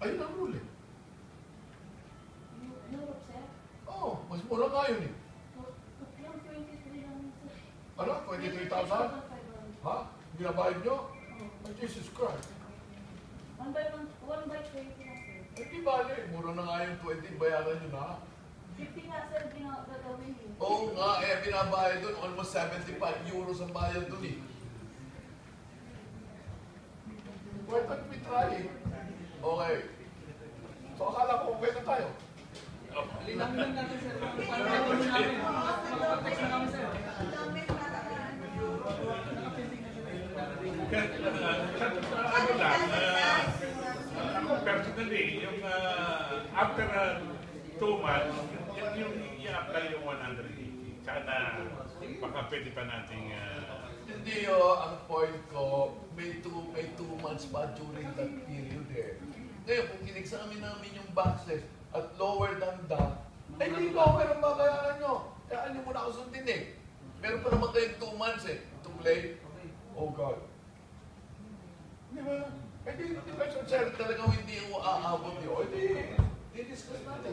Ayun ang rule eh. Europe, sir? Oo, mas mura nga yun eh. Yung 23 lang, sir. Ano? 23,000? Ha? Binabayad nyo? Ay, Jesus Christ. One by 20 lang, sir. Eh, di bali. Mura na nga yung 20, bayaran nyo na. 50 nga, sir, gagawin yun. Oo nga, eh, binabayad doon. Almost 75 euros ang bayad doon eh. Why don't we try it? Okay. So, akala ko okay na tayo. Linawin lang natin, sir. Pagkakataon namin. Pagkakataon na namin, sir. Ano lang, ako personally, yung after 2 months, yung i-apply yung 180. Sana baka pwede pa nating... Hindi ang point ko, may two months pa during that period eh. Ngayon, kung in-examine namin yung boxes at lower than that, ay hindi lower ang babayaran nyo. Kaya ano mo na ako sundin eh. Meron pa naman kayong 2 months eh. Too late. Oh God. Di ba? Eh di ba sir, talagang hindi mo aabot yun. Eh di discuss natin.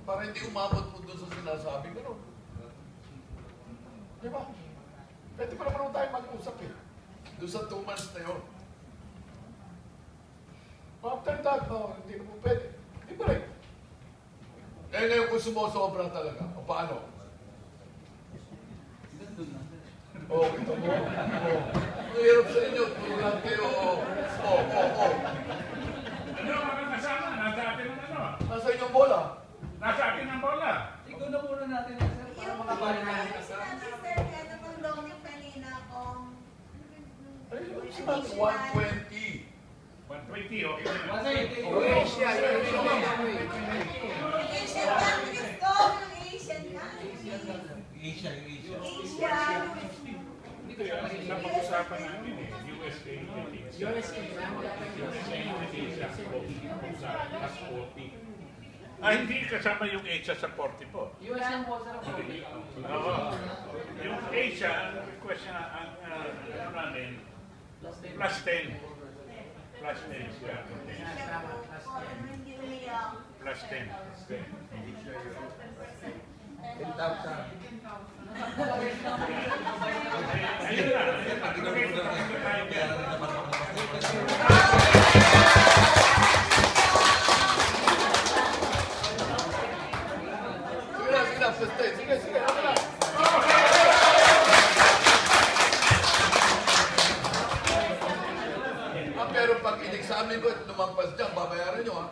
Para hindi umabot po doon sa sinasabi ko. Di ba? Pwede pa naman tayo mag-usap eh. Doon sa 2 months na yun. After that, hindi na po pwede. Di ba rin? Eh ngayon kung sumusobra talaga, o paano? Oh, ito mo. Oh. Ang hirap sa inyo, tulad kayo. Oh. Ano, mga kasama, nasa atin ang ano? Nasa inyong bola. Nasa atin ang bola. Ikaw na muna natin, sir, para makabalik natin ka, sir. Ayun, sinabi 120. 120, okay na. Ito yung napag-usapan natin eh, USA and Asia. USA and Asia, plus 40. Hindi kasama yung Asia sa 40 po. US lang po, sir. Oo. Yung Asia, ang request niya, ang ano namin, plus 10. Plus 10 siya. Plus 10. Ayun na. Sige. Pero pag in-examine ko at lumampas dyan, babayaran nyo ha.